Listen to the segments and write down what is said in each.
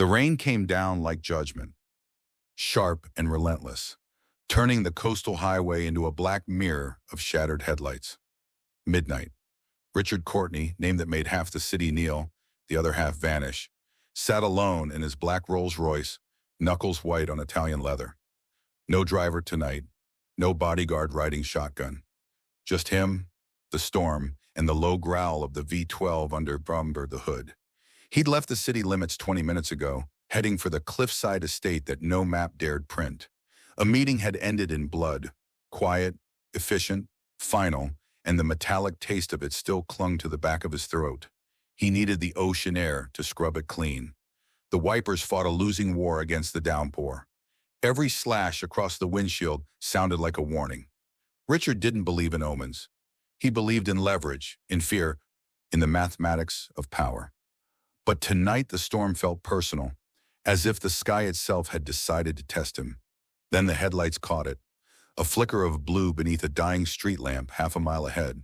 The rain came down like judgment, sharp and relentless, turning the coastal highway into a black mirror of shattered headlights. Midnight. Richard Courtney, name that made half the city kneel, the other half vanish, sat alone in his black Rolls-Royce, knuckles white on Italian leather. No driver tonight, no bodyguard riding shotgun. Just him, the storm, and the low growl of the V12 under the hood. He'd left the city limits 20 minutes ago, heading for the cliffside estate that no map dared print. A meeting had ended in blood, quiet, efficient, final, and the metallic taste of it still clung to the back of his throat. He needed the ocean air to scrub it clean. The wipers fought a losing war against the downpour. Every slash across the windshield sounded like a warning. Richard didn't believe in omens. He believed in leverage, in fear, in the mathematics of power. But tonight the storm felt personal, as if the sky itself had decided to test him. Then the headlights caught it, a flicker of blue beneath a dying street lamp half a mile ahead.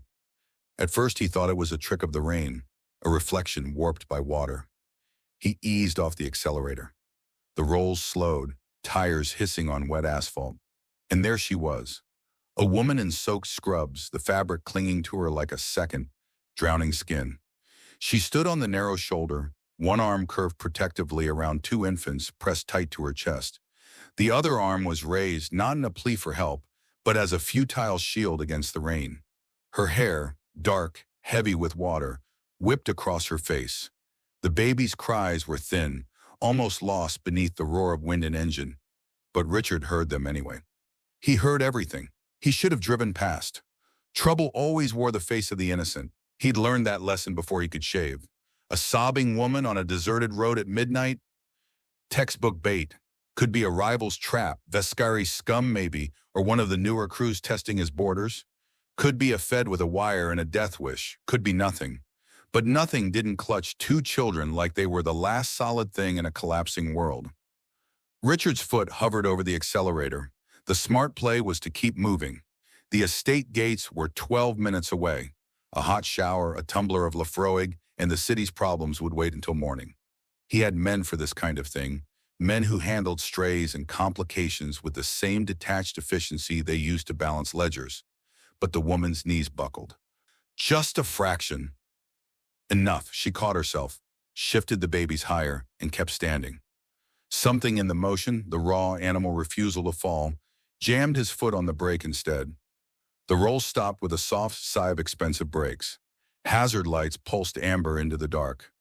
At first he thought it was a trick of the rain, a reflection warped by water. He eased off the accelerator. The rolls slowed, tires hissing on wet asphalt. And there she was, a woman in soaked scrubs, the fabric clinging to her like a second, drowning skin. She stood on the narrow shoulder, one arm curved protectively around two infants pressed tight to her chest. The other arm was raised not in a plea for help, but as a futile shield against the rain. Her hair, dark, heavy with water, whipped across her face. The baby's cries were thin, almost lost beneath the roar of wind and engine. But Richard heard them anyway. He heard everything. He should have driven past. Trouble always wore the face of the innocent. He'd learned that lesson before he could shave. A sobbing woman on a deserted road at midnight? Textbook bait. Could be a rival's trap, Vescari scum maybe, or one of the newer crews testing his borders. Could be a Fed with a wire and a death wish. Could be nothing. But nothing didn't clutch two children like they were the last solid thing in a collapsing world. Richard's foot hovered over the accelerator. The smart play was to keep moving. The estate gates were 12 minutes away. A hot shower, a tumbler of Lafroig, and the city's problems would wait until morning. He had men for this kind of thing, men who handled strays and complications with the same detached efficiency they used to balance ledgers. But the woman's knees buckled. Just a fraction. Enough, she caught herself, shifted the babies higher, and kept standing. Something in the motion, the raw animal refusal to fall, jammed his foot on the brake instead. The roll stopped with a soft sigh of expensive brakes. Hazard lights pulsed amber into the dark.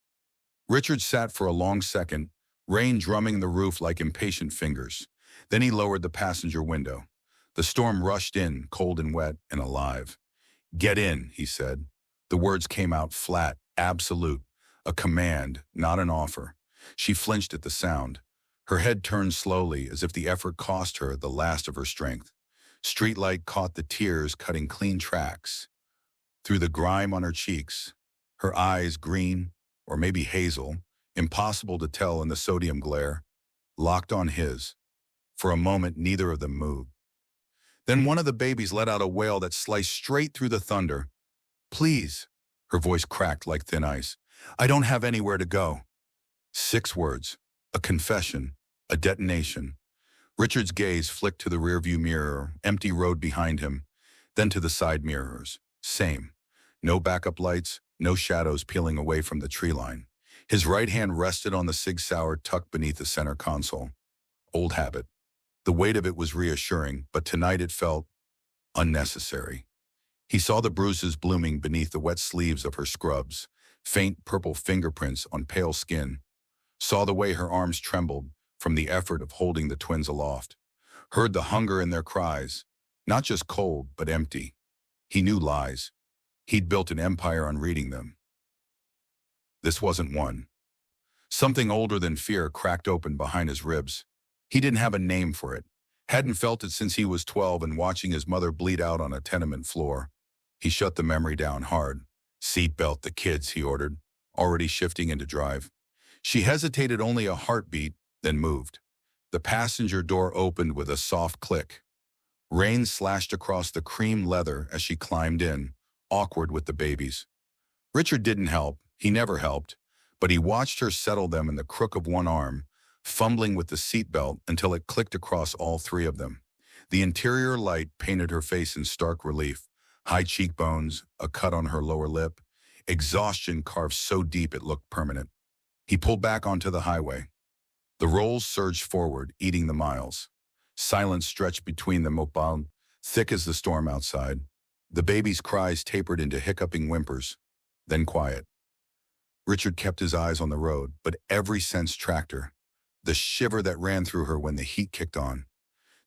Richard sat for a long second, rain drumming the roof like impatient fingers. Then he lowered the passenger window. The storm rushed in, cold and wet and alive. "Get in," he said. The words came out flat, absolute, a command, not an offer. She flinched at the sound. Her head turned slowly, as if the effort cost her the last of her strength. Streetlight caught the tears cutting clean tracks. Through the grime on her cheeks, her eyes green, or maybe hazel, impossible to tell in the sodium glare, locked on his. For a moment, neither of them moved. Then one of the babies let out a wail that sliced straight through the thunder. "Please," her voice cracked like thin ice. "I don't have anywhere to go." 6 words, a confession, a detonation. Richard's gaze flicked to the rearview mirror, empty road behind him, then to the side mirrors. Same. No backup lights, no shadows peeling away from the tree line. His right hand rested on the Sig Sauer tucked beneath the center console. Old habit. The weight of it was reassuring, but tonight it felt unnecessary. He saw the bruises blooming beneath the wet sleeves of her scrubs, faint purple fingerprints on pale skin. Saw the way her arms trembled from the effort of holding the twins aloft. Heard the hunger in their cries, not just cold, but empty. He knew lies. He'd built an empire on reading them. This wasn't one. Something older than fear cracked open behind his ribs. He didn't have a name for it. Hadn't felt it since he was 12 and watching his mother bleed out on a tenement floor. He shut the memory down hard. "Seatbelt the kids," he ordered, already shifting into drive. She hesitated only a heartbeat, then moved. The passenger door opened with a soft click. Rain slashed across the cream leather as she climbed in, awkward with the babies. Richard didn't help. He never helped. but he watched her settle them in the crook of one arm, fumbling with the seatbelt until it clicked across all three of them. The interior light painted her face in stark relief, high cheekbones, a cut on her lower lip, exhaustion carved so deep it looked permanent. He pulled back onto the highway. The rolls surged forward, eating the miles. Silence stretched between them, mobile, thick as the storm outside. The baby's cries tapered into hiccuping whimpers, then quiet. Richard kept his eyes on the road, but every sense tracked her. The shiver that ran through her when the heat kicked on.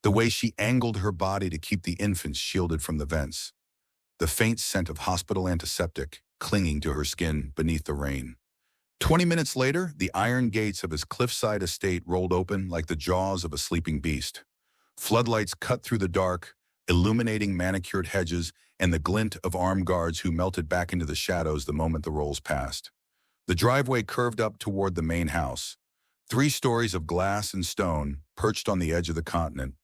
The way she angled her body to keep the infants shielded from the vents. The faint scent of hospital antiseptic clinging to her skin beneath the rain. 20 minutes later, the iron gates of his cliffside estate rolled open like the jaws of a sleeping beast. Floodlights cut through the dark, illuminating manicured hedges and the glint of armed guards who melted back into the shadows the moment the rolls passed. The driveway curved up toward the main house. 3 stories of glass and stone perched on the edge of the continent,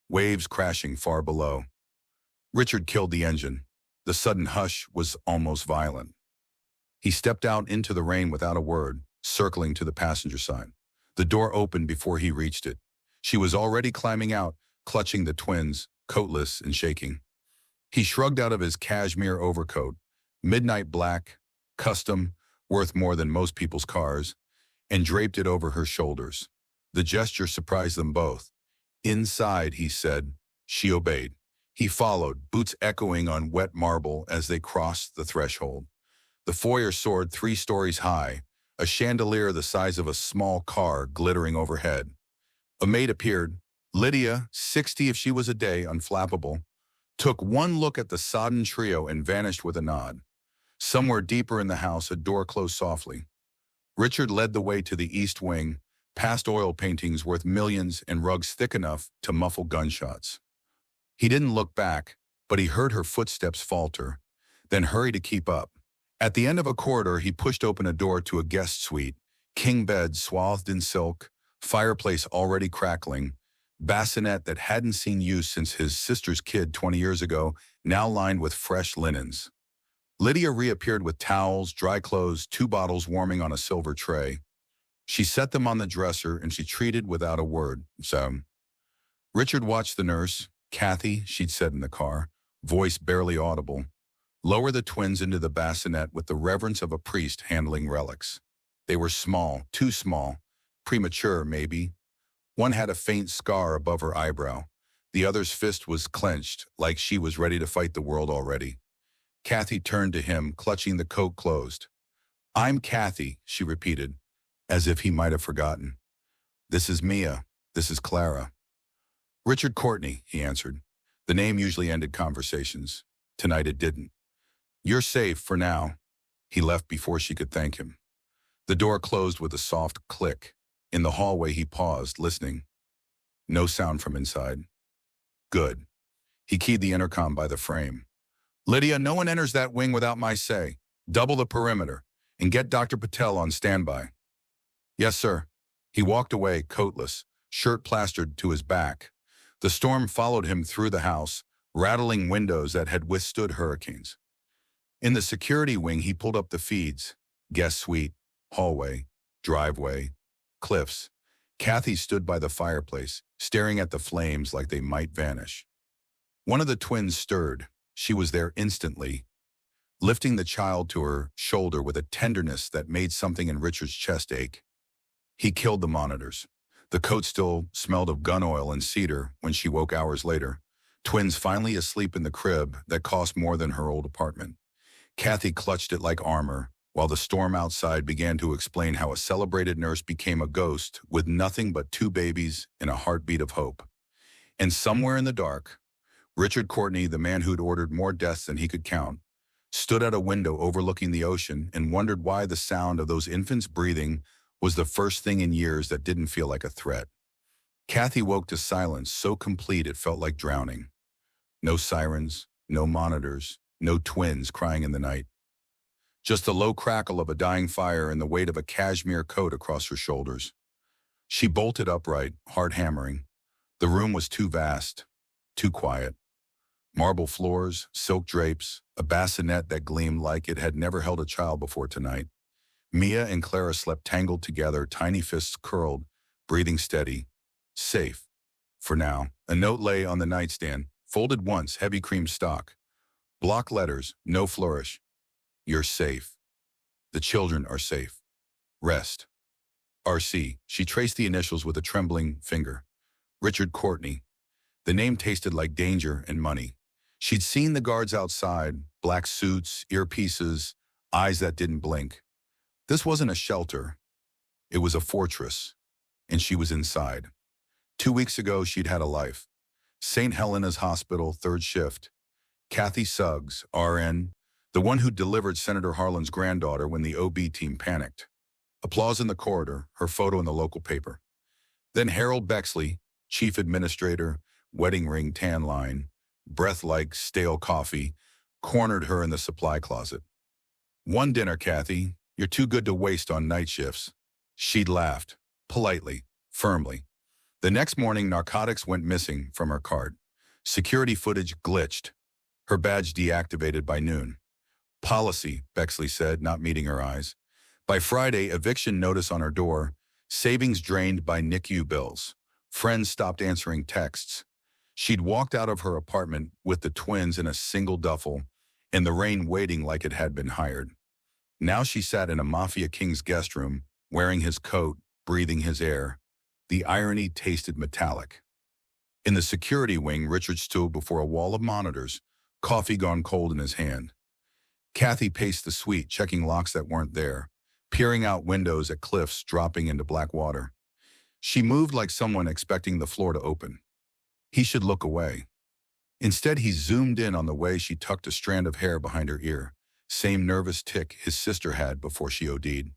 waves crashing far below. Richard killed the engine. The sudden hush was almost violent. He stepped out into the rain without a word, circling to the passenger side. The door opened before he reached it. She was already climbing out, clutching the twins, coatless and shaking. He shrugged out of his cashmere overcoat, midnight black, custom, worth more than most people's cars, and draped it over her shoulders. The gesture surprised them both. "Inside," he said. She obeyed. He followed, boots echoing on wet marble as they crossed the threshold. The foyer soared 3 stories high, a chandelier the size of a small car glittering overhead. A maid appeared. Lydia, 60 if she was a day, unflappable, took one look at the sodden trio and vanished with a nod. Somewhere deeper in the house, a door closed softly. Richard led the way to the east wing, past oil paintings worth millions and rugs thick enough to muffle gunshots. He didn't look back, but he heard her footsteps falter, then hurry to keep up. At the end of a corridor, he pushed open a door to a guest suite, king bed swathed in silk, fireplace already crackling, bassinet that hadn't seen use since his sister's kid 20 years ago, now lined with fresh linens. Lydia reappeared with towels, dry clothes, 2 bottles warming on a silver tray. She set them on the dresser and she treated without a word. So, Richard watched the nurse, Kathy, she'd said in the car, voice barely audible, lower the twins into the bassinet with the reverence of a priest handling relics. They were small, too small, premature maybe. One had a faint scar above her eyebrow. The other's fist was clenched, like she was ready to fight the world already. Kathy turned to him, clutching the coat closed. "I'm Kathy," she repeated, as if he might have forgotten. "This is Mia. This is Clara." "Richard Courtney," he answered. The name usually ended conversations. Tonight it didn't. "You're safe for now." He left before she could thank him. The door closed with a soft click. In the hallway he paused, listening. No sound from inside. Good. He keyed the intercom by the frame. "Lydia, no one enters that wing without my say. Double the perimeter, and get Dr. Patel on standby." "Yes, sir." He walked away, coatless, shirt plastered to his back. The storm followed him through the house, rattling windows that had withstood hurricanes. In the security wing, he pulled up the feeds. Guest suite, hallway, driveway, cliffs. Kathy stood by the fireplace, staring at the flames like they might vanish. One of the twins stirred. She was there instantly, lifting the child to her shoulder with a tenderness that made something in Richard's chest ache. He killed the monitors. The coat still smelled of gun oil and cedar when she woke hours later. Twins finally asleep in the crib that cost more than her old apartment. Kathy clutched it like armor, while the storm outside began to explain how a celebrated nurse became a ghost with nothing but 2 babies and a heartbeat of hope. And somewhere in the dark, Richard Courtney, the man who'd ordered more deaths than he could count, stood at a window overlooking the ocean and wondered why the sound of those infants breathing was the first thing in years that didn't feel like a threat. Kathy woke to silence so complete it felt like drowning. No sirens, no monitors, no twins crying in the night. Just the low crackle of a dying fire and the weight of a cashmere coat across her shoulders. She bolted upright, heart hammering. The room was too vast, too quiet. Marble floors, silk drapes, a bassinet that gleamed like it had never held a child before tonight. Mia and Clara slept tangled together, tiny fists curled, breathing steady. Safe. For now. A note lay on the nightstand, folded once, heavy cream stock. Block letters, no flourish. You're safe. The children are safe. Rest. RC. She traced the initials with a trembling finger. Richard Courtney. The name tasted like danger and money. She'd seen the guards outside, black suits, earpieces, eyes that didn't blink. This wasn't a shelter. It was a fortress, and she was inside. 2 weeks ago, she'd had a life. St. Helena's Hospital, third shift. Kathy Suggs, RN, the one who delivered Senator Harlan's granddaughter when the OB team panicked. Applause in the corridor, her photo in the local paper. Then Harold Bexley, chief administrator, wedding ring tan line, breath like stale coffee, cornered her in the supply closet. One dinner, Kathy. You're too good to waste on night shifts. She'd laughed, politely, firmly. The next morning, narcotics went missing from her card. Security footage glitched. Her badge deactivated by noon. Policy, Bexley said, not meeting her eyes. By Friday, eviction notice on her door. Savings drained by NICU bills. Friends stopped answering texts. She'd walked out of her apartment with the twins in a single duffel, in the rain waiting like it had been hired. Now she sat in a Mafia king's guest room, wearing his coat, breathing his air. The irony tasted metallic. In the security wing, Richard stood before a wall of monitors, coffee gone cold in his hand. Kathy paced the suite, checking locks that weren't there, peering out windows at cliffs dropping into black water. She moved like someone expecting the floor to open. He should look away. Instead, he zoomed in on the way she tucked a strand of hair behind her ear, same nervous tick his sister had before she OD'd.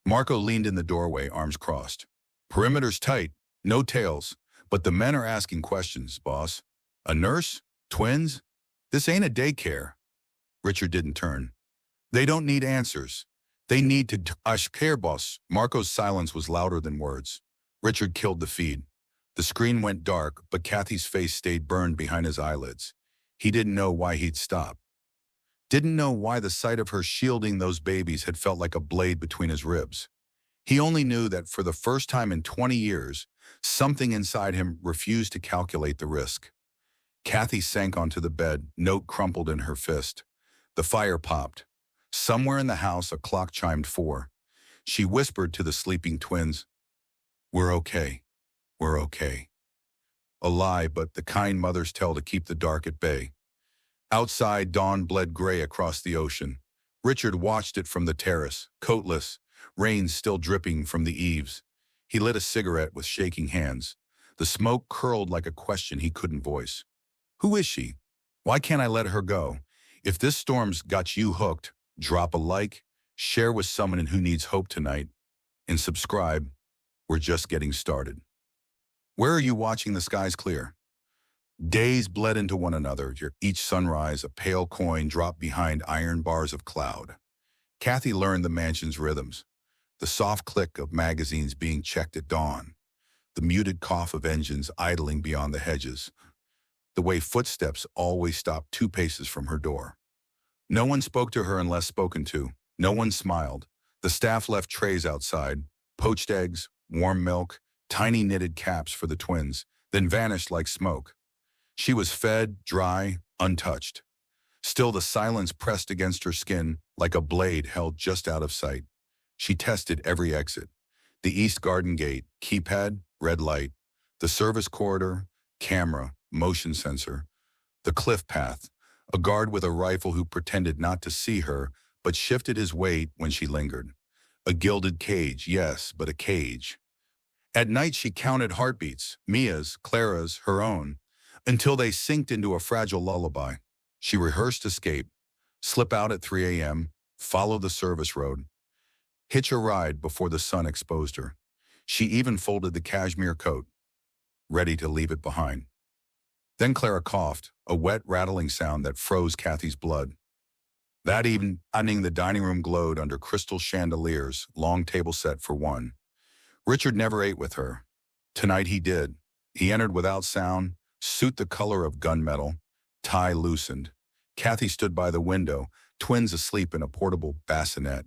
Marco leaned in the doorway, arms crossed. Perimeter's tight, no tails, but the men are asking questions, boss. A nurse? Twins? This ain't a daycare. Richard didn't turn. They don't need answers. They need to care, boss. Marco's silence was louder than words. Richard killed the feed. The screen went dark, but Kathy's face stayed burned behind his eyelids. He didn't know why he'd stop. Didn't know why the sight of her shielding those babies had felt like a blade between his ribs. He only knew that for the first time in 20 years, something inside him refused to calculate the risk. Kathy sank onto the bed, note crumpled in her fist. The fire popped. Somewhere in the house, a clock chimed 4. She whispered to the sleeping twins, "We're okay. We're okay." A lie, but the kind mothers tell to keep the dark at bay. Outside, dawn bled gray across the ocean. Richard watched it from the terrace, coatless, rain still dripping from the eaves. He lit a cigarette with shaking hands. The smoke curled like a question he couldn't voice. Who is she? Why can't I let her go? If this storm's got you hooked, drop a like, share with someone who needs hope tonight, and subscribe. We're just getting started. Where are you watching the skies clear? Days bled into one another, each sunrise a pale coin dropped behind iron bars of cloud. Kathy learned the mansion's rhythms, the soft click of magazines being checked at dawn, the muted cough of engines idling beyond the hedges, the way footsteps always stopped 2 paces from her door. No one spoke to her unless spoken to. No one smiled. The staff left trays outside, poached eggs, warm milk, tiny knitted caps for the twins, then vanished like smoke. She was fed, dry, untouched. Still, the silence pressed against her skin like a blade held just out of sight. She tested every exit. The east garden gate, keypad, red light. The service corridor, camera, motion sensor. The cliff path, a guard with a rifle who pretended not to see her, but shifted his weight when she lingered. A gilded cage, yes, but a cage. At night, she counted heartbeats, Mia's, Clara's, her own, until they synced into a fragile lullaby. She rehearsed escape, slip out at 3 a.m., follow the service road, hitch a ride before the sun exposed her. She even folded the cashmere coat, ready to leave it behind. Then Clara coughed, a wet, rattling sound that froze Kathy's blood. That evening, the dining room glowed under crystal chandeliers, long table set for one. Richard never ate with her. Tonight he did. He entered without sound, suit the color of gunmetal, tie loosened. Kathy stood by the window, twins asleep in a portable bassinet.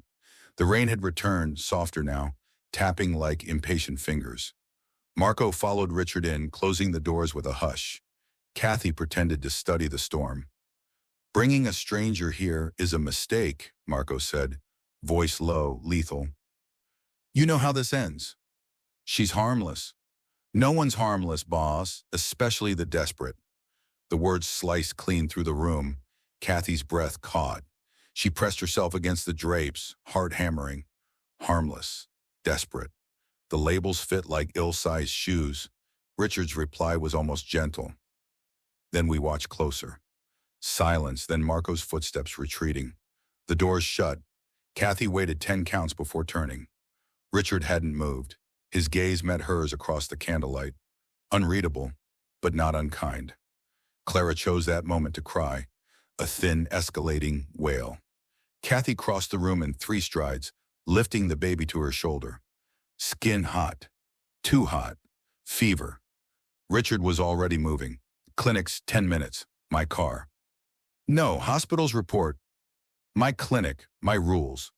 The rain had returned, softer now, tapping like impatient fingers. Marco followed Richard in, closing the doors with a hush. Kathy pretended to study the storm. "Bringing a stranger here is a mistake," Marco said, voice low, lethal. "You know how this ends. She's harmless." "No one's harmless, boss, especially the desperate." The words sliced clean through the room. Kathy's breath caught. She pressed herself against the drapes, heart hammering. Harmless. Desperate. The labels fit like ill-sized shoes. Richard's reply was almost gentle. Then we watched closer. Silence, then Marco's footsteps retreating. The doors shut. Kathy waited 10 counts before turning. Richard hadn't moved. His gaze met hers across the candlelight. Unreadable, but not unkind. Clara chose that moment to cry, a thin, escalating wail. Kathy crossed the room in 3 strides, lifting the baby to her shoulder. Skin hot. Too hot. Fever. Richard was already moving. "Clinic's 10 minutes. My car." "No, hospital's report. My clinic, my rules."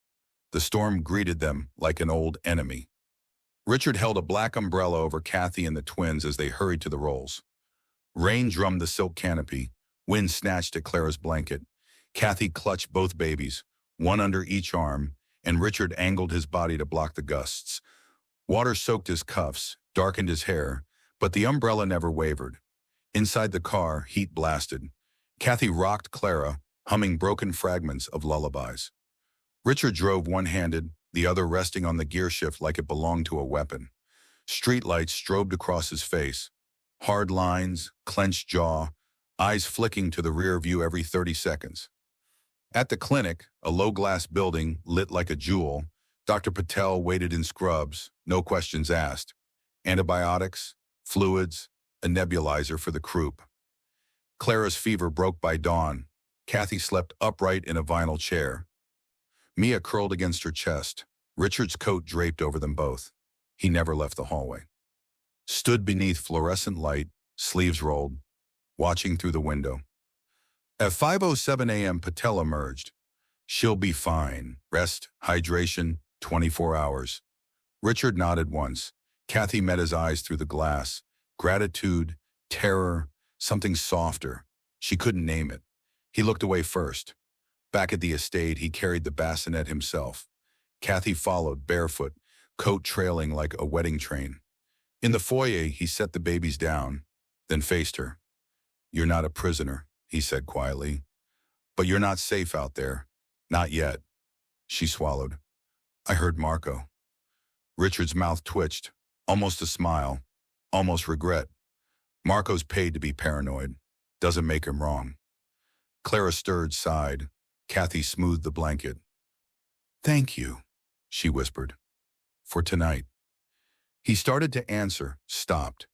The storm greeted them like an old enemy. Richard held a black umbrella over Kathy and the twins as they hurried to the rolls. Rain drummed the silk canopy. Wind snatched at Clara's blanket. Kathy clutched both babies, one under each arm, and Richard angled his body to block the gusts. Water soaked his cuffs, darkened his hair, but the umbrella never wavered. Inside the car, heat blasted. Kathy rocked Clara, humming broken fragments of lullabies. Richard drove one-handed, the other resting on the gear shift like it belonged to a weapon. Streetlights strobed across his face. Hard lines, clenched jaw, eyes flicking to the rear view every 30 seconds. At the clinic, a low-glass building lit like a jewel, Dr. Patel waited in scrubs, no questions asked. Antibiotics, fluids, a nebulizer for the croup. Clara's fever broke by dawn. Kathy slept upright in a vinyl chair. Mia curled against her chest. Richard's coat draped over them both. He never left the hallway. Stood beneath fluorescent light, sleeves rolled, watching through the window. At 5:07 a.m., Patel emerged. "She'll be fine. Rest, hydration, 24 hours. Richard nodded once. Kathy met his eyes through the glass. Gratitude, terror, something softer. She couldn't name it. He looked away first. Back at the estate, he carried the bassinet himself. Kathy followed, barefoot, coat trailing like a wedding train. In the foyer, he set the babies down, then faced her. "You're not a prisoner," he said quietly. "But you're not safe out there. Not yet." She swallowed. "I heard Marco." Richard's mouth twitched, almost a smile, almost regret. Marco's paid to be paranoid. Doesn't make him wrong. Clara stirred, sighed. Kathy smoothed the blanket. "Thank you," she whispered. "For tonight." He started to answer, stopped.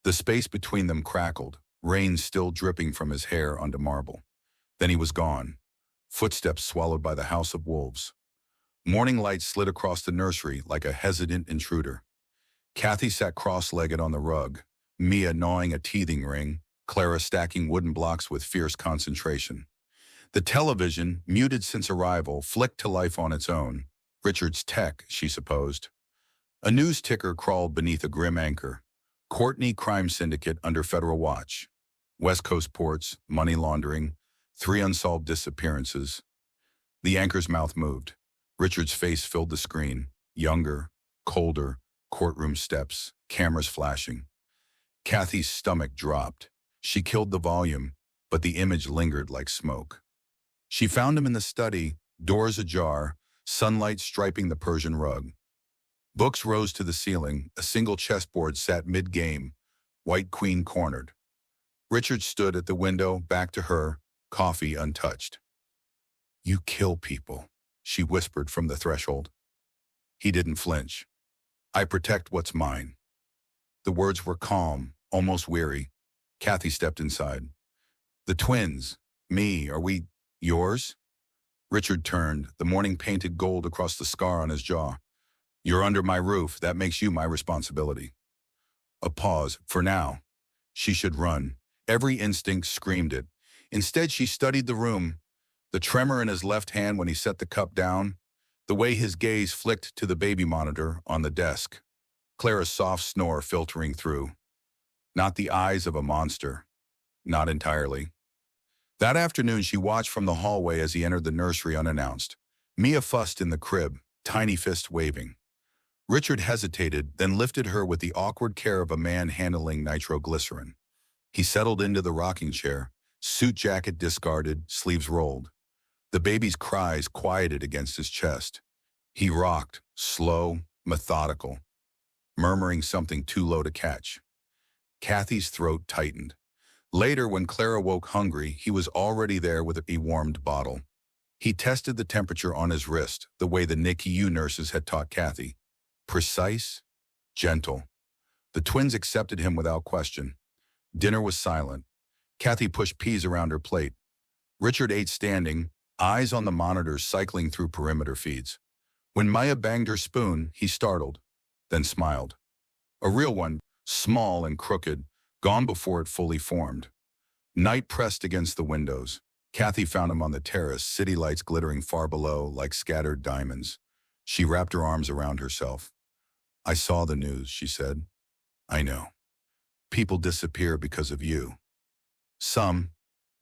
The space between them crackled, rain still dripping from his hair onto marble. Then he was gone. Footsteps swallowed by the house of wolves. Morning light slid across the nursery like a hesitant intruder. Kathy sat cross-legged on the rug, Mia gnawing a teething ring, Clara stacking wooden blocks with fierce concentration. The television, muted since arrival, flicked to life on its own. Richard's tech, she supposed. A news ticker crawled beneath a grim anchor. Courtney Crime Syndicate under federal watch. West Coast ports, money laundering, 3 unsolved disappearances. The anchor's mouth moved. Richard's face filled the screen. Younger, colder, courtroom steps, cameras flashing. Kathy's stomach dropped. She killed the volume, but the image lingered like smoke. She found him in the study, doors ajar, sunlight striping the Persian rug. Books rose to the ceiling, a single chessboard sat mid-game, White Queen cornered. Richard stood at the window, back to her, coffee untouched. "You kill people," she whispered from the threshold. He didn't flinch. "I protect what's mine." The words were calm, almost weary. Kathy stepped inside. "The twins, me, are we yours?" Richard turned, the morning painted gold across the scar on his jaw. "You're under my roof. That makes you my responsibility." A pause. For now. She should run. Every instinct screamed it. Instead, she studied the room. The tremor in his left hand when he set the cup down. the way his gaze flicked to the baby monitor on the desk, Clara's soft snore filtering through. Not the eyes of a monster. Not entirely. That afternoon, she watched from the hallway as he entered the nursery unannounced. Mia fussed in the crib, tiny fist waving. Richard hesitated, then lifted her with the awkward care of a man handling nitroglycerin. He settled into the rocking chair, suit jacket discarded, sleeves rolled. The baby's cries quieted against his chest. He rocked, slow, methodical, murmuring something too low to catch. Kathy's throat tightened. Later, when Clara woke hungry, he was already there with a warmed bottle. He tested the temperature on his wrist, the way the NICU nurses had taught Kathy. Precise, gentle. The twins accepted him without question. Dinner was silent. Kathy pushed peas around her plate. Richard ate standing, eyes on the monitors cycling through perimeter feeds. When Maya banged her spoon, he startled, then smiled. A real one, small and crooked, gone before it fully formed. Night pressed against the windows. Kathy found him on the terrace, city lights glittering far below like scattered diamonds. She wrapped her arms around herself. "I saw the news," she said. "I know. People disappear because of you. Some,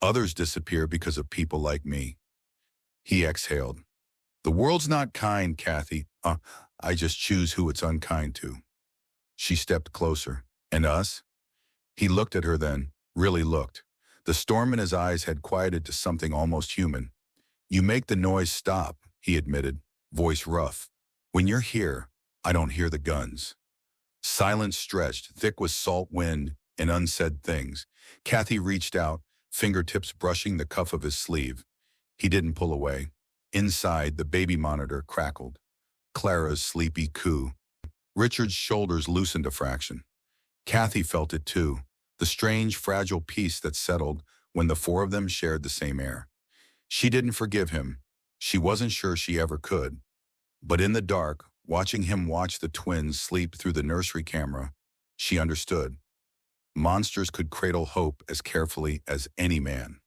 others disappear because of people like me." He exhaled. "The world's not kind, Kathy. I just choose who it's unkind to." She stepped closer. "And us?" He looked at her then, really looked. The storm in his eyes had quieted to something almost human. "You make the noise stop," he admitted, voice rough. "When you're here, I don't hear the guns." Silence stretched, thick with salt wind and unsaid things. Kathy reached out, fingertips brushing the cuff of his sleeve. He didn't pull away. Inside, the baby monitor crackled. Clara's sleepy coo. Richard's shoulders loosened a fraction. Kathy felt it too, the strange, fragile peace that settled when the four of them shared the same air. She didn't forgive him. She wasn't sure she ever could. But in the dark, watching him watch the twins sleep through the nursery camera, she understood. Monsters could cradle hope as carefully as any man.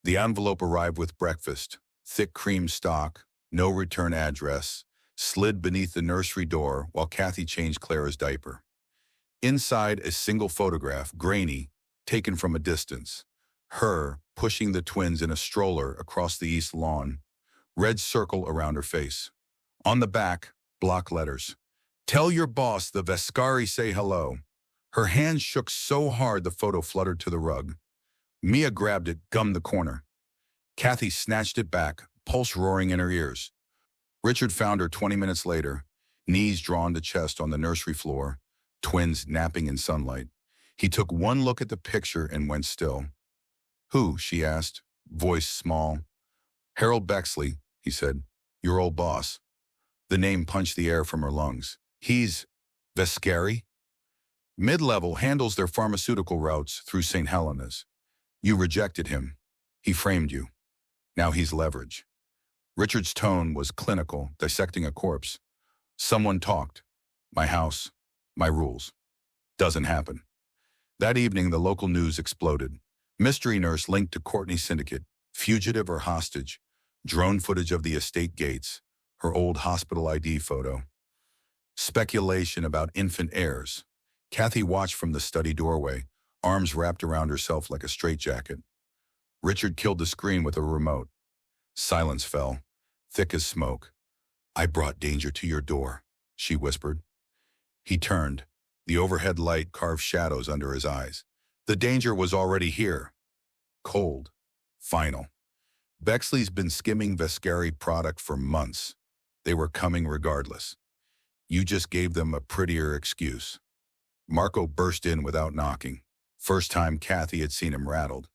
The envelope arrived with breakfast, thick cream stock, no return address, slid beneath the nursery door while Kathy changed Clara's diaper. Inside, a single photograph, grainy, taken from a distance. Her pushing the twins in a stroller across the east lawn, red circle around her face. On the back, block letters. "Tell your boss the Vescari say hello." Her hand shook so hard the photo fluttered to the rug. Mia grabbed it, gummed the corner. Kathy snatched it back, pulse roaring in her ears. Richard found her 20 minutes later, knees drawn to chest on the nursery floor, twins napping in sunlight. He took one look at the picture and went still. "Who?" she asked, voice small. "Harold Bexley," he said. "Your old boss." The name punched the air from her lungs. "He's Vescari?" "Mid-level, handles their pharmaceutical routes through St. Helena's. You rejected him. He framed you. Now he's leverage." Richard's tone was clinical, dissecting a corpse. "Someone talked. My house. My rules. Doesn't happen." That evening, the local news exploded. Mystery nurse linked to Courtney syndicate, fugitive or hostage, drone footage of the estate gates, her old hospital ID photo. Speculation about infant heirs. Kathy watched from the study doorway, arms wrapped around herself like a straitjacket. Richard killed the screen with a remote. Silence fell, thick as smoke. "I brought danger to your door," she whispered. He turned. The overhead light carved shadows under his eyes. The danger was already here. Cold. Final. Bexley's been skimming Vescari product for months. They were coming regardless. You just gave them a prettier excuse. Marco burst in without knocking. First time Kathy had seen him rattled.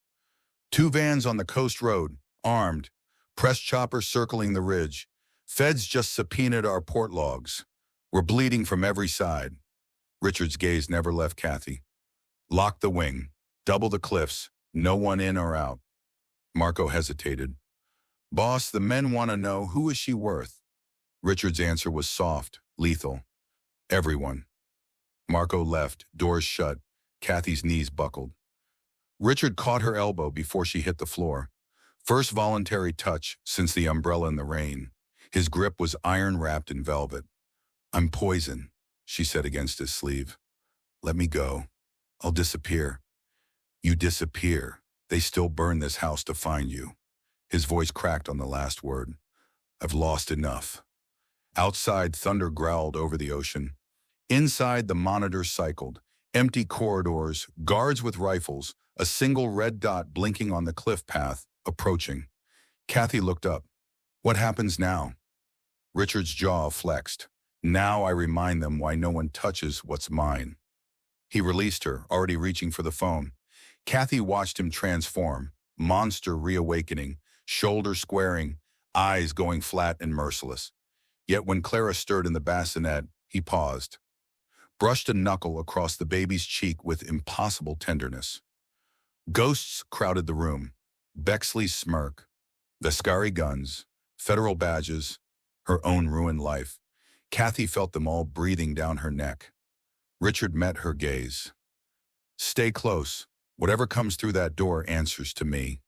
2 vans on the coast road, armed. Press choppers circling the ridge. Feds just subpoenaed our port logs. We're bleeding from every side. Richard's gaze never left Kathy. Lock the wing. Double the cliffs. No one in or out. Marco hesitated. "Boss, the men want to know, who is she worth?" Richard's answer was soft, lethal. "Everyone." Marco left, doors shut. Kathy's knees buckled. Richard caught her elbow before she hit the floor. First voluntary touch since the umbrella in the rain. His grip was iron-wrapped in velvet. "I'm poison," she said against his sleeve. "Let me go. I'll disappear." "You disappear. They still burn this house to find you." His voice cracked on the last word. "I've lost enough." Outside, thunder growled over the ocean. Inside, the monitors cycled. Empty corridors, guards with rifles, a single red dot blinking on the cliff path, approaching. Kathy looked up. "What happens now?" Richard's jaw flexed. "Now I remind them why no one touches what's mine." He released her, already reaching for the phone. Kathy watched him transform, monster reawakening, shoulders squaring, eyes going flat and merciless. Yet when Clara stirred in the bassinet, he paused, brushed a knuckle across the baby's cheek with impossible tenderness. Ghosts crowded the room. Bexley's smirk, Vescari guns, federal badges, her own ruined life. Kathy felt them all breathing down her neck. Richard met her gaze. "Stay close. Whatever comes through that door answers to me."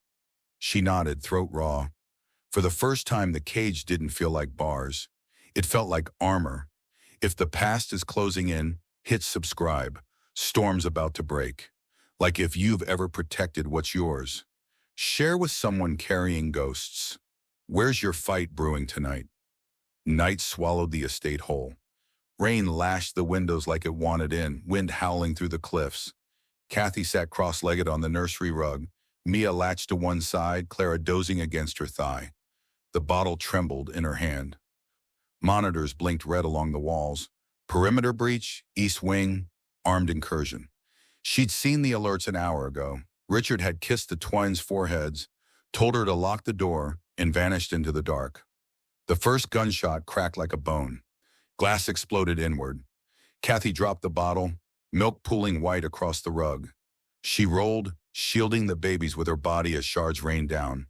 She nodded, throat raw. For the first time, the cage didn't feel like bars. It felt like armor. If the past is closing in, hit subscribe. Storm's about to break. Like if you've ever protected what's yours. Share with someone carrying ghosts. Where's your fight brewing tonight? Night swallowed the estate whole. Rain lashed the windows like it wanted in, wind howling through the cliffs. Kathy sat cross-legged on the nursery rug, Mia latched to one side, Clara dozing against her thigh. The bottle trembled in her hand. Monitors blinked red along the walls. Perimeter breach, east wing, armed incursion. She'd seen the alerts an hour ago. Richard had kissed the twins' foreheads, told her to lock the door, and vanished into the dark. The first gunshot cracked like a bone. Glass exploded inward. Kathy dropped the bottle, milk pooling white across the rug. She rolled, shielding the babies with her body as shards rained down.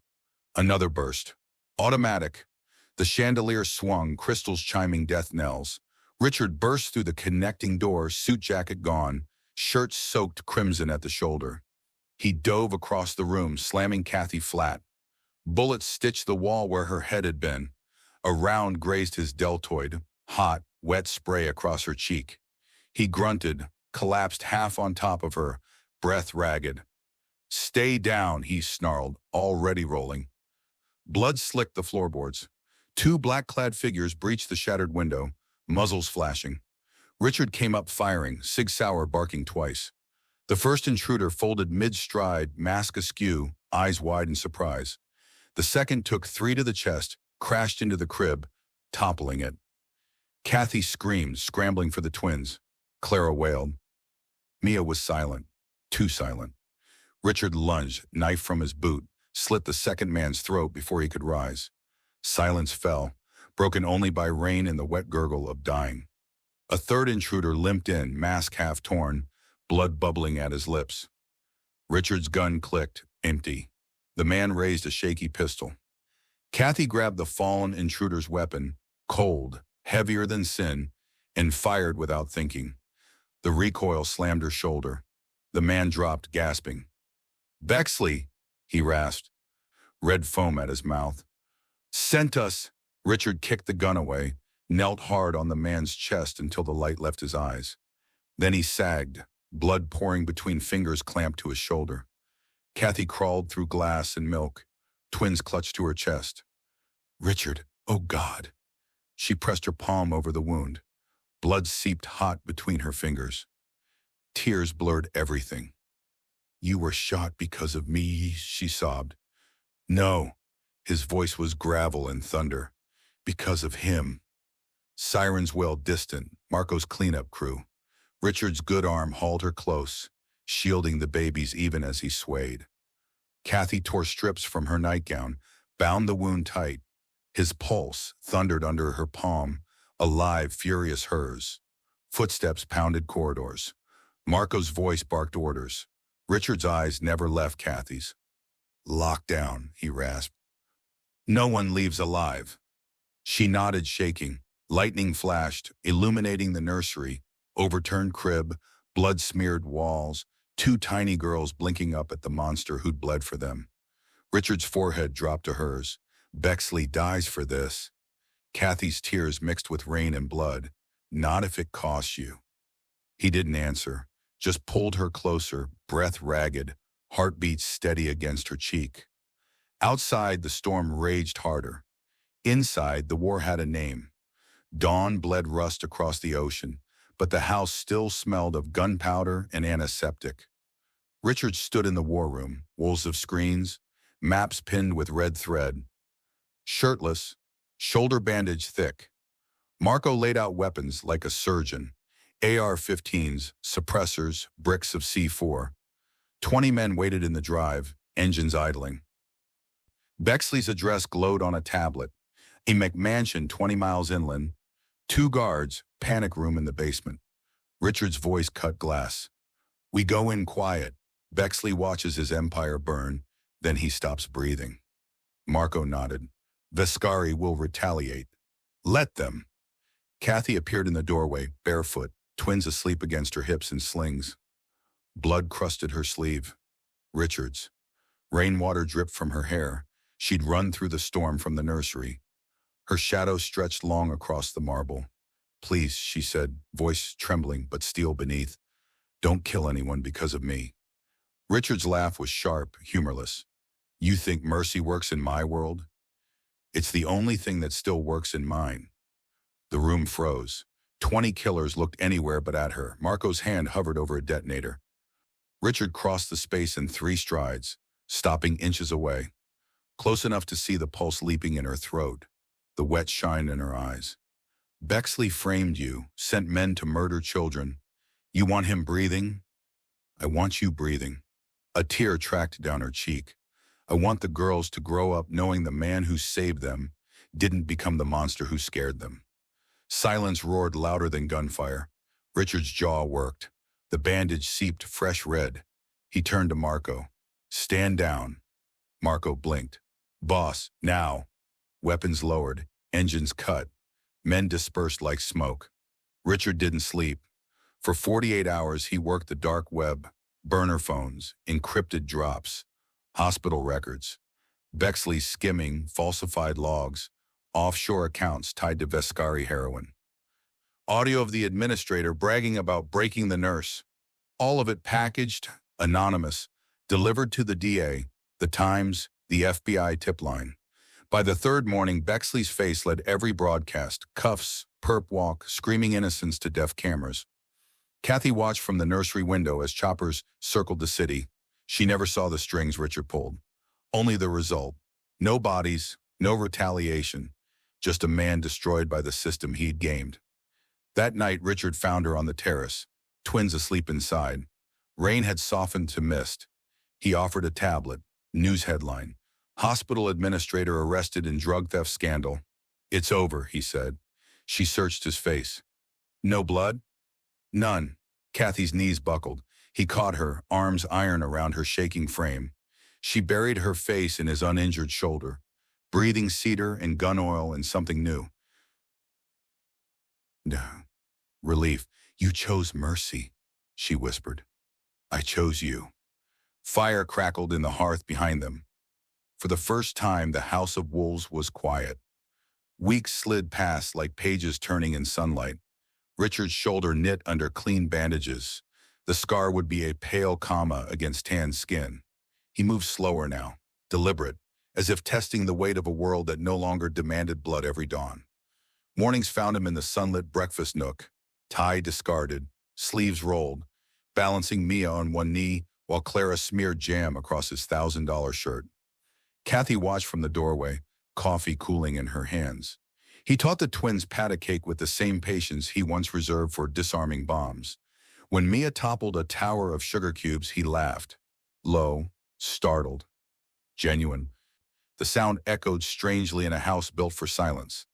Another burst. Automatic. The chandelier swung, crystals chiming death knells. Richard burst through the connecting door, suit jacket gone, shirt soaked crimson at the shoulder. He dove across the room, slamming Kathy flat. Bullets stitched the wall where her head had been. A round grazed his deltoid, hot, wet spray across her cheek. He grunted, collapsed half on top of her, breath ragged. "Stay down," he snarled, already rolling. Blood slicked the floorboards. Two black-clad figures breached the shattered window, muzzles flashing. Richard came up firing, Sig Sauer barking twice. The first intruder folded mid-stride, mask askew, eyes wide in surprise. The second took 3 to the chest, crashed into the crib, toppling it. Kathy screamed, scrambling for the twins. Clara wailed. Mia was silent, too silent. Richard lunged, knife from his boot, slit the second man's throat before he could rise. Silence fell, broken only by rain and the wet gurgle of dying. A third intruder limped in, mask half torn, blood bubbling at his lips. Richard's gun clicked, empty. The man raised a shaky pistol. Kathy grabbed the fallen intruder's weapon, cold, heavier than sin, and fired without thinking. The recoil slammed her shoulder. The man dropped, gasping. "Bexley," he rasped, red foam at his mouth. "Sent us." Richard kicked the gun away, knelt hard on the man's chest until the light left his eyes. Then he sagged, blood pouring between fingers clamped to his shoulder. Kathy crawled through glass and milk, twins clutched to her chest. "Richard, oh God." She pressed her palm over the wound. Blood seeped hot between her fingers. Tears blurred everything. "You were shot because of me," she sobbed. "No." His voice was gravel and thunder. "Because of him." Sirens wailed distant, Marco's cleanup crew. Richard's good arm hauled her close, shielding the babies even as he swayed. Kathy tore strips from her nightgown, bound the wound tight. His pulse thundered under her palm, alive, furious hers. Footsteps pounded corridors. Marco's voice barked orders. Richard's eyes never left Kathy's. "Lock down," he rasped. "No one leaves alive." She nodded, shaking. Lightning flashed, illuminating the nursery, overturned crib, blood-smeared walls, 2 tiny girls blinking up at the monster who'd bled for them. Richard's forehead dropped to hers. "Bexley dies for this." Kathy's tears mixed with rain and blood. Not if it costs you. He didn't answer, just pulled her closer, breath ragged, heartbeat steady against her cheek. Outside, the storm raged harder. Inside, the war had a name. Dawn bled rust across the ocean, but the house still smelled of gunpowder and antiseptic. Richard stood in the war room, walls of screens, maps pinned with red thread. Shirtless, shoulder bandage thick, Marco laid out weapons like a surgeon. AR-15s, suppressors, bricks of C4. 20 men waited in the drive, engines idling. Bexley's address glowed on a tablet. A McMansion 20 miles inland. 2 guards, panic room in the basement. Richard's voice cut glass. We go in quiet. Bexley watches his empire burn, then he stops breathing. Marco nodded. Vescari will retaliate. Let them. Kathy appeared in the doorway, barefoot, twins asleep against her hips in slings. Blood crusted her sleeve. Richard's. Rainwater dripped from her hair. She'd run through the storm from the nursery. Her shadow stretched long across the marble. Please, she said, voice trembling but steel beneath. Don't kill anyone because of me. Richard's laugh was sharp, humorless. You think mercy works in my world? It's the only thing that still works in mine. The room froze. 20 killers looked anywhere but at her. Marco's hand hovered over a detonator. Richard crossed the space in 3 strides, stopping inches away, close enough to see the pulse leaping in her throat, the wet shine in her eyes. Bexley framed you, sent men to murder children. You want him breathing? I want you breathing. A tear tracked down her cheek. I want the girls to grow up knowing the man who saved them didn't become the monster who scared them. Silence roared louder than gunfire. Richard's jaw worked. The bandage seeped fresh red. He turned to Marco. Stand down. Marco blinked. Boss, now. Weapons lowered. Engines cut. Men dispersed like smoke. Richard didn't sleep. For 48 hours, he worked the dark web, burner phones, encrypted drops, hospital records, Bexley skimming falsified logs, offshore accounts tied to Vescari heroin. Audio of the administrator bragging about breaking the nurse. All of it packaged, anonymous, delivered to the DA, the Times, the FBI tip line. By the 3rd morning, Bexley's face led every broadcast, cuffs, perp walk, screaming innocence to deaf cameras. Kathy watched from the nursery window as choppers circled the city. She never saw the strings Richard pulled. Only the result. No bodies, no retaliation. Just a man destroyed by the system he'd gamed. That night, Richard found her on the terrace, twins asleep inside. Rain had softened to mist. He offered a tablet. News headline. Hospital administrator arrested in drug theft scandal. It's over, he said. She searched his face. No blood? None. Kathy's knees buckled. He caught her, arms iron around her shaking frame. She buried her face in his uninjured shoulder, breathing cedar and gun oil and something new. No. Relief. You chose mercy, she whispered. I chose you. Fire crackled in the hearth behind them. For the first time, the House of Wolves was quiet. Weeks slid past like pages turning in sunlight. Richard's shoulder knit under clean bandages. The scar would be a pale comma against tan skin. He moved slower now, deliberate, as if testing the weight of a world that no longer demanded blood every dawn. Mornings found him in the sunlit breakfast nook, tie discarded, sleeves rolled, balancing Mia on one knee while Clara smeared jam across his $1,000 shirt. Kathy watched from the doorway, coffee cooling in her hands. He taught the twins pat a cake with the same patience he once reserved for disarming bombs. When Mia toppled a tower of sugar cubes, he laughed. Low, startled, genuine. The sound echoed strangely in a house built for silence.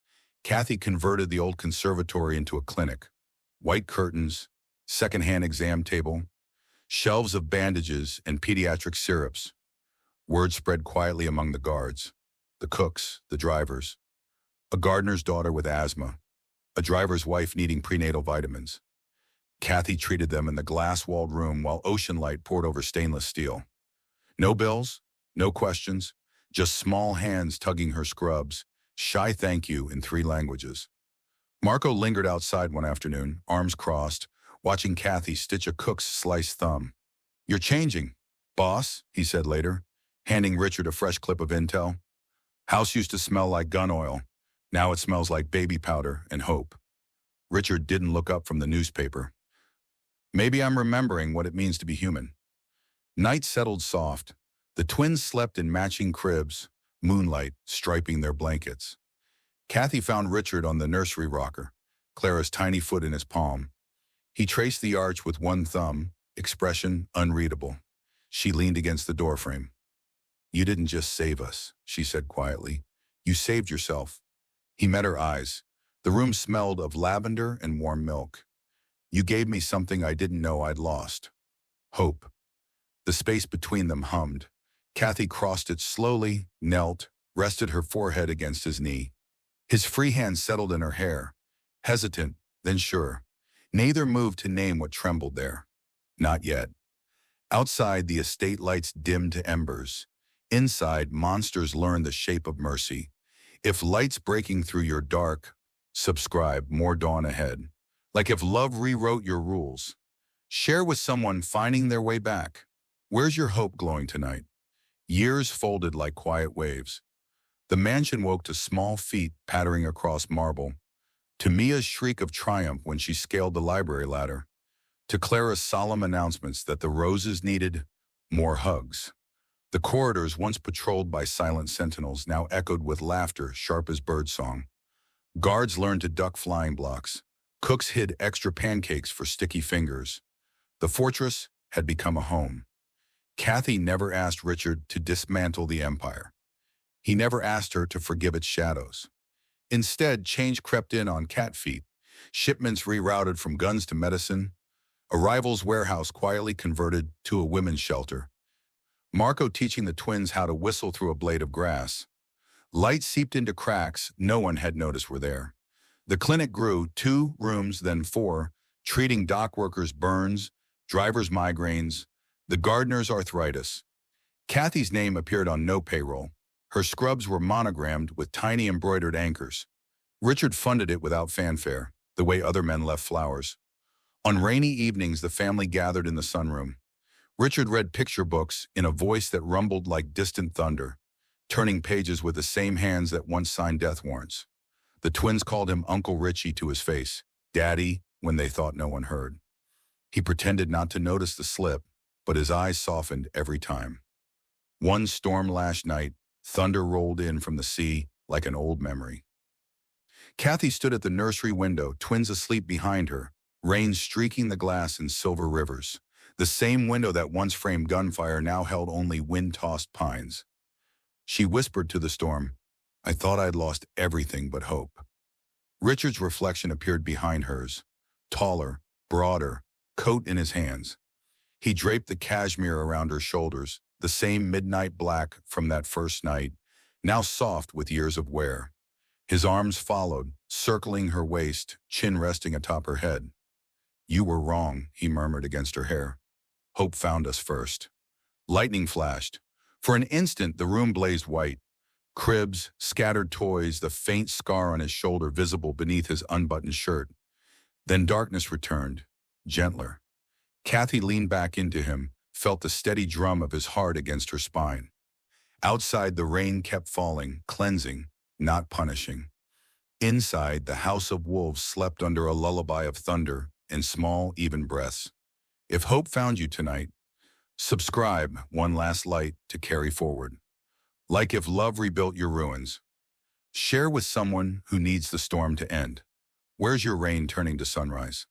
Kathy converted the old conservatory into a clinic. White curtains, second-hand exam table, shelves of bandages and pediatric syrups. Word spread quietly among the guards, the cooks, the drivers. A gardener's daughter with asthma, a driver's wife needing prenatal vitamins. Kathy treated them in the glass-walled room while ocean light poured over stainless steel. No bills, no questions, just small hands tugging her scrubs, Shy thank you in 3 languages. Marco lingered outside one afternoon, arms crossed, watching Kathy stitch a cook's sliced thumb. You're changing, boss, he said later, handing Richard a fresh clip of intel. House used to smell like gun oil. Now it smells like baby powder and hope. Richard didn't look up from the newspaper. Maybe I'm remembering what it means to be human. Night settled soft. The twins slept in matching cribs, moonlight striping their blankets. Kathy found Richard on the nursery rocker, Clara's tiny foot in his palm. He traced the arch with one thumb, expression unreadable. She leaned against the doorframe. You didn't just save us, she said quietly. You saved yourself. He met her eyes. The room smelled of lavender and warm milk. You gave me something I didn't know I'd lost. Hope. The space between them hummed. Kathy crossed it slowly, knelt, rested her forehead against his knee. His free hand settled in her hair, hesitant, then sure. Neither moved to name what trembled there. Not yet. Outside, the estate lights dimmed to embers. Inside, monsters learned the shape of mercy. If light's breaking through your dark, subscribe, more dawn ahead. Like if love rewrote your rules. Share with someone finding their way back. Where's your hope glowing tonight? Years folded like quiet waves. The mansion woke to small feet pattering across marble, to Mia's shriek of triumph when she scaled the library ladder, to Clara's solemn announcements that the roses needed more hugs. The corridors, once patrolled by silent sentinels, now echoed with laughter sharp as birdsong. Guards learned to duck flying blocks. Cooks hid extra pancakes for sticky fingers. The fortress had become a home. Kathy never asked Richard to dismantle the empire. He never asked her to forgive its shadows. Instead, change crept in on cat feet. Shipments rerouted from guns to medicine. A rival's warehouse quietly converted to a women's shelter. Marco teaching the twins how to whistle through a blade of grass. Light seeped into cracks no one had noticed were there. The clinic grew, 2 rooms, then 4, treating dock workers' burns, drivers' migraines, the gardener's arthritis. Kathy's name appeared on no payroll. Her scrubs were monogrammed with tiny embroidered anchors. Richard funded it without fanfare, the way other men left flowers. On rainy evenings, the family gathered in the sunroom. Richard read picture books in a voice that rumbled like distant thunder, turning pages with the same hands that once signed death warrants. The twins called him Uncle Richie to his face, Daddy, when they thought no one heard. He pretended not to notice the slip, but his eyes softened every time. One storm-lashed night, thunder rolled in from the sea like an old memory. Kathy stood at the nursery window, twins asleep behind her, rain streaking the glass in silver rivers. The same window that once framed gunfire now held only wind-tossed pines. She whispered to the storm, I thought I'd lost everything but hope. Richard's reflection appeared behind hers, taller, broader, coat in his hands. He draped the cashmere around her shoulders, the same midnight black from that first night, now soft with years of wear. His arms followed, circling her waist, chin resting atop her head. You were wrong, he murmured against her hair. Hope found us first. Lightning flashed. For an instant, the room blazed white. Cribs, scattered toys, the faint scar on his shoulder visible beneath his unbuttoned shirt. Then darkness returned, gentler. Kathy leaned back into him, felt the steady drum of his heart against her spine. Outside, the rain kept falling, cleansing, not punishing. Inside, the house of wolves slept under a lullaby of thunder and small, even breaths. If hope found you tonight, subscribe, one last light to carry forward. Like if love rebuilt your ruins. Share with someone who needs the storm to end. Where's your rain turning to sunrise?